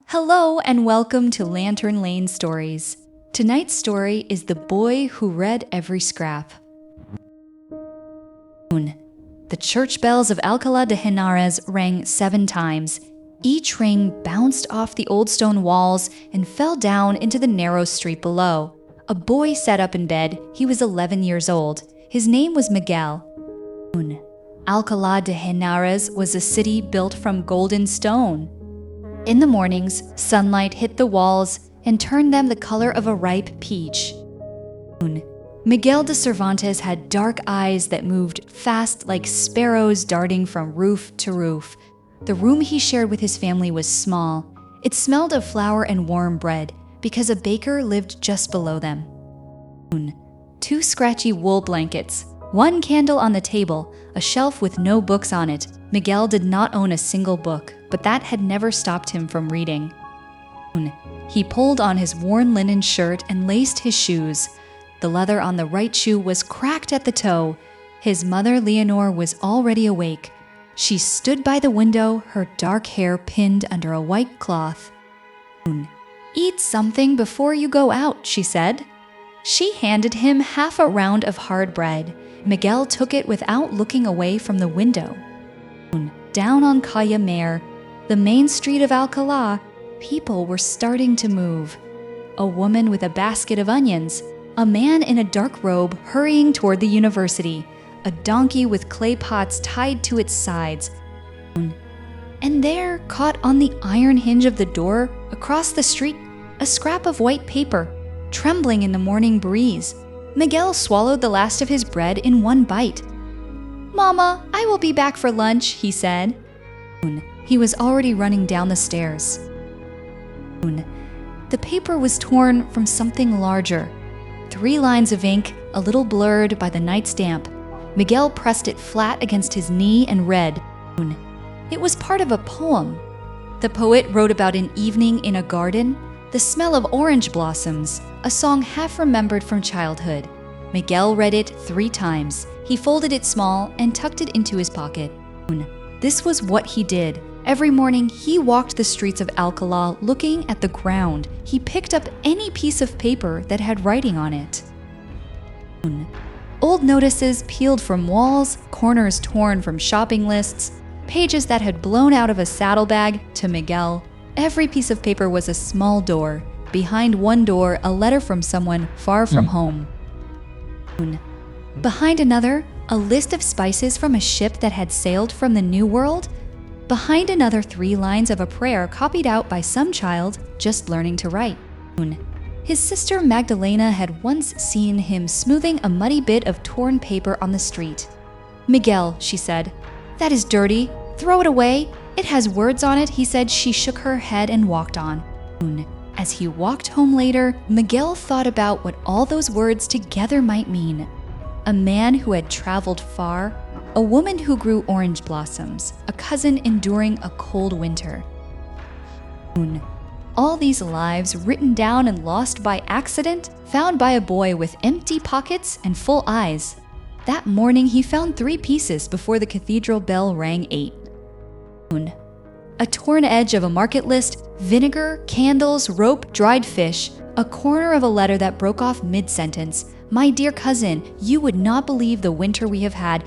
Hello and welcome to Lantern Lane Stories. Tonight's story is The Boy Who Read Every Scrap. The church bells of Alcalá de Henares rang 7 times. Each ring bounced off the old stone walls and fell down into the narrow street below. A boy sat up in bed. He was 11 years old. His name was Miguel. Alcalá de Henares was a city built from golden stone. In the mornings, sunlight hit the walls and turned them the color of a ripe peach. Miguel de Cervantes had dark eyes that moved fast like sparrows darting from roof to roof. The room he shared with his family was small. It smelled of flour and warm bread because a baker lived just below them. 2 scratchy wool blankets, 1 candle on the table, a shelf with no books on it. Miguel did not own a single book, but that had never stopped him from reading. He pulled on his worn linen shirt and laced his shoes. The leather on the right shoe was cracked at the toe. His mother, Leonor, was already awake. She stood by the window, her dark hair pinned under a white cloth. "Eat something before you go out," she said. She handed him half a round of hard bread. Miguel took it without looking away from the window. Down on Calle Mayor, the main street of Alcalá, people were starting to move. A woman with a basket of onions, a man in a dark robe hurrying toward the university, a donkey with clay pots tied to its sides. And there, caught on the iron hinge of the door, across the street, a scrap of white paper, trembling in the morning breeze. Miguel swallowed the last of his bread in 1 bite. "Mama, I will be back for lunch," he said. He was already running down the stairs. The paper was torn from something larger. 3 lines of ink, a little blurred by the night's damp. Miguel pressed it flat against his knee and read. It was part of a poem. The poet wrote about an evening in a garden, the smell of orange blossoms, a song half remembered from childhood. Miguel read it 3 times. He folded it small and tucked it into his pocket. This was what he did. Every morning, he walked the streets of Alcalá looking at the ground. He picked up any piece of paper that had writing on it. Old notices peeled from walls, corners torn from shopping lists, pages that had blown out of a saddlebag. To Miguel, every piece of paper was a small door. Behind one door, a letter from someone far from home. Behind another, a list of spices from a ship that had sailed from the New World. Behind another, 3 lines of a prayer copied out by some child just learning to write. His sister Magdalena had once seen him smoothing a muddy bit of torn paper on the street. "Miguel," she said, "that is dirty. Throw it away. It has words on it," he said. She shook her head and walked on. As he walked home later, Miguel thought about what all those words together might mean. A man who had traveled far, a woman who grew orange blossoms, a cousin enduring a cold winter. All these lives written down and lost by accident, found by a boy with empty pockets and full eyes. That morning he found 3 pieces before the cathedral bell rang 8. A torn edge of a market list, vinegar, candles, rope, dried fish, a corner of a letter that broke off mid-sentence. "My dear cousin, you would not believe the winter we have had."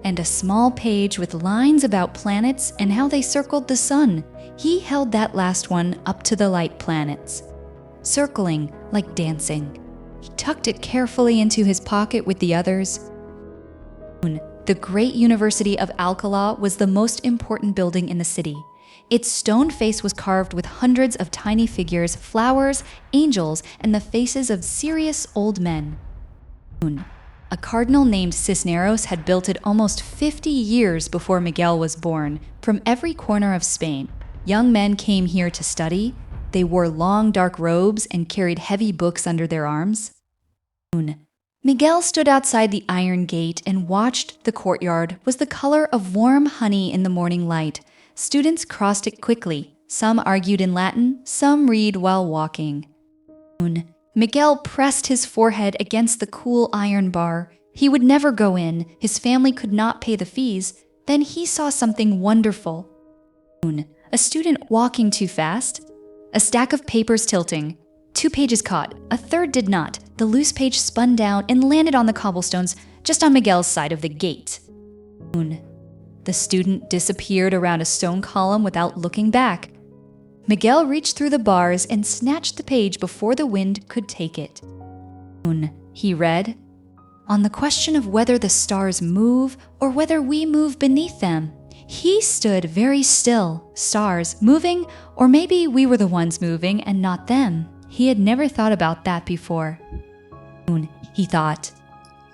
And a small page with lines about planets and how they circled the sun. He held that last one up to the light planets, circling like dancing. He tucked it carefully into his pocket with the others. The great University of Alcalá was the most important building in the city. Its stone face was carved with hundreds of tiny figures, flowers, angels, and the faces of serious old men. A cardinal named Cisneros had built it almost 50 years before Miguel was born. From every corner of Spain, young men came here to study. They wore long, dark robes and carried heavy books under their arms. Miguel stood outside the iron gate and watched. The courtyard was the color of warm honey in the morning light. Students crossed it quickly. Some argued in Latin, some read while walking. Miguel pressed his forehead against the cool iron bar. He would never go in. His family could not pay the fees. Then he saw something wonderful. a student walking too fast, a stack of papers tilting. 2 pages caught, a third did not. The loose page spun down and landed on the cobblestones just on Miguel's side of the gate. The student disappeared around a stone column without looking back. Miguel reached through the bars and snatched the page before the wind could take it. He read, "On the question of whether the stars move or whether we move beneath them, he stood very still, stars moving, or maybe we were the ones moving and not them." He had never thought about that before. He thought,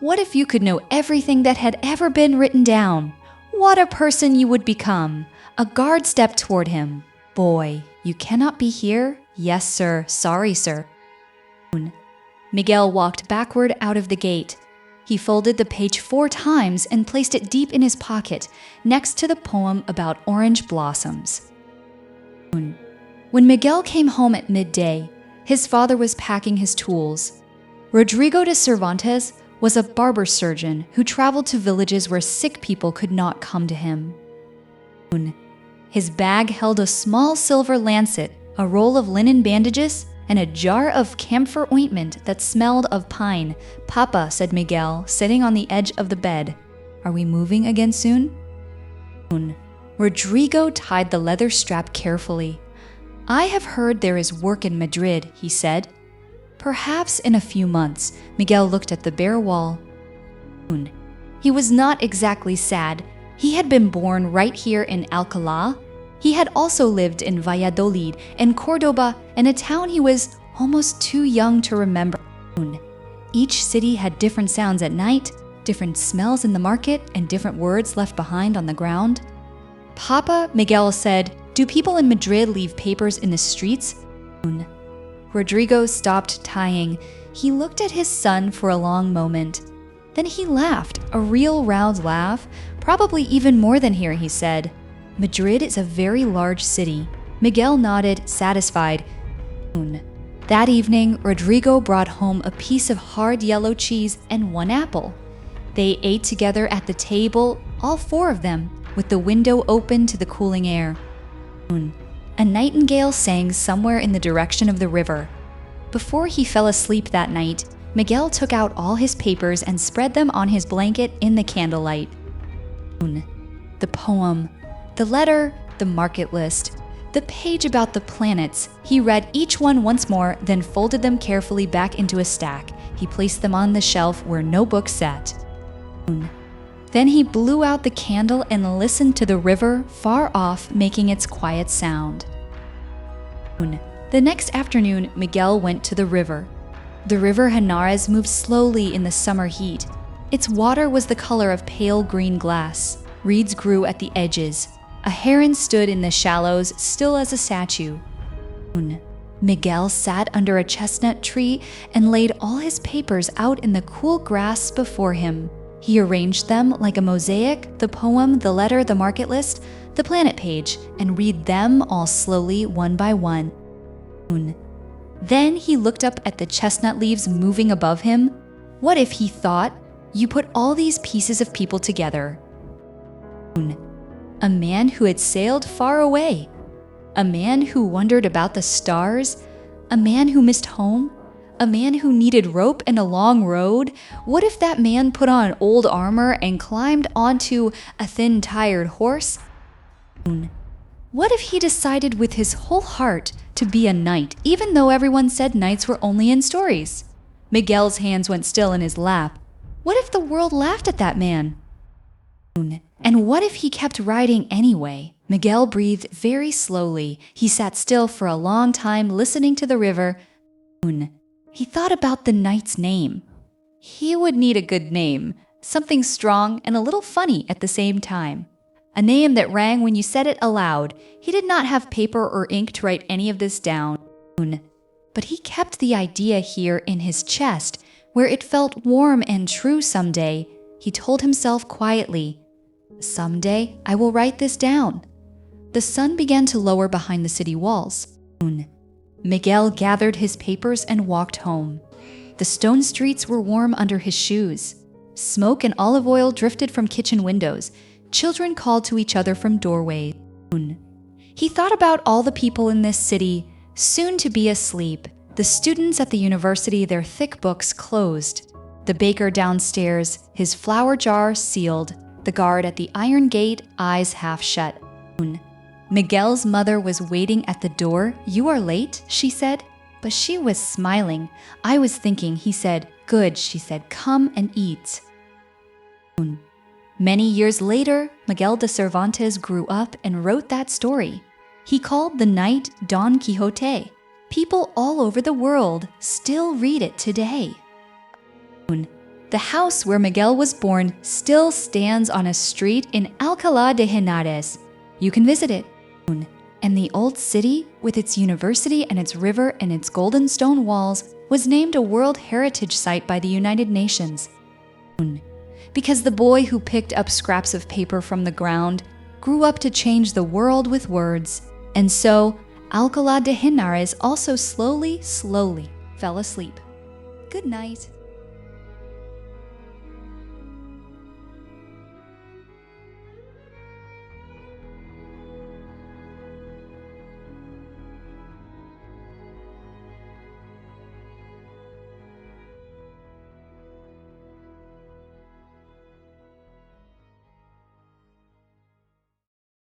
what if you could know everything that had ever been written down? What a person you would become! A guard stepped toward him. "Boy, you cannot be here?" "Yes, sir. Sorry, sir." Miguel walked backward out of the gate. He folded the page 4 times and placed it deep in his pocket, next to the poem about orange blossoms. When Miguel came home at midday, his father was packing his tools. Rodrigo de Cervantes was a barber surgeon who traveled to villages where sick people could not come to him. His bag held a small silver lancet, a roll of linen bandages, and a jar of camphor ointment that smelled of pine. "Papa," said Miguel, sitting on the edge of the bed. "Are we moving again soon?" Rodrigo tied the leather strap carefully. "I have heard there is work in Madrid," he said. "Perhaps in a few months." Miguel looked at the bare wall. He was not exactly sad. He had been born right here in Alcalá. He had also lived in Valladolid and Córdoba, and a town he was almost too young to remember. Each city had different sounds at night, different smells in the market, and different words left behind on the ground. "Papa," Miguel said, "do people in Madrid leave papers in the streets?" Rodrigo stopped tying. He looked at his son for a long moment. Then he laughed, a real round laugh, probably even more than here, he said. "Madrid is a very large city." Miguel nodded, satisfied. That evening, Rodrigo brought home a piece of hard yellow cheese and 1 apple. They ate together at the table, all 4 of them, with the window open to the cooling air. A nightingale sang somewhere in the direction of the river. Before he fell asleep that night, Miguel took out all his papers and spread them on his blanket in the candlelight. The poem, the letter, the market list, the page about the planets. He read each one once more, then folded them carefully back into a stack. He placed them on the shelf where no book sat. Then he blew out the candle and listened to the river far off, making its quiet sound. The next afternoon, Miguel went to the river. The river Henares moved slowly in the summer heat. Its water was the color of pale green glass. Reeds grew at the edges. A heron stood in the shallows, still as a statue. Miguel sat under a chestnut tree and laid all his papers out in the cool grass before him. He arranged them like a mosaic, the poem, the letter, the market list, the planet page, and read them all slowly, one by one. Then he looked up at the chestnut leaves moving above him. What if, he thought, you put all these pieces of people together? A man who had sailed far away. A man who wondered about the stars. A man who missed home. A man who needed rope and a long road. What if that man put on old armor and climbed onto a thin, tired horse? What if he decided with his whole heart to be a knight, even though everyone said knights were only in stories? Miguel's hands went still in his lap. What if the world laughed at that man? And what if he kept riding anyway? Miguel breathed very slowly. He sat still for a long time, listening to the river. He thought about the knight's name. He would need a good name, something strong and a little funny at the same time. A name that rang when you said it aloud. He did not have paper or ink to write any of this down. But he kept the idea here in his chest, where it felt warm and true someday. He told himself quietly, "Someday I will write this down." The sun began to lower behind the city walls. Miguel gathered his papers and walked home. The stone streets were warm under his shoes. Smoke and olive oil drifted from kitchen windows. Children called to each other from doorways. He thought about all the people in this city, soon to be asleep, the students at the university, their thick books closed, the baker downstairs, his flour jar sealed, the guard at the iron gate, eyes half shut. Miguel's mother was waiting at the door. "You are late," she said. But she was smiling. "I was thinking," he said. "Good," she said. "Come and eat." Many years later, Miguel de Cervantes grew up and wrote that story. He called the knight Don Quixote. People all over the world still read it today. The house where Miguel was born still stands on a street in Alcalá de Henares. You can visit it. And the old city, with its university and its river and its golden stone walls, was named a World Heritage Site by the United Nations. Because the boy who picked up scraps of paper from the ground grew up to change the world with words. And so, Alcalá de Henares also slowly fell asleep. Good night.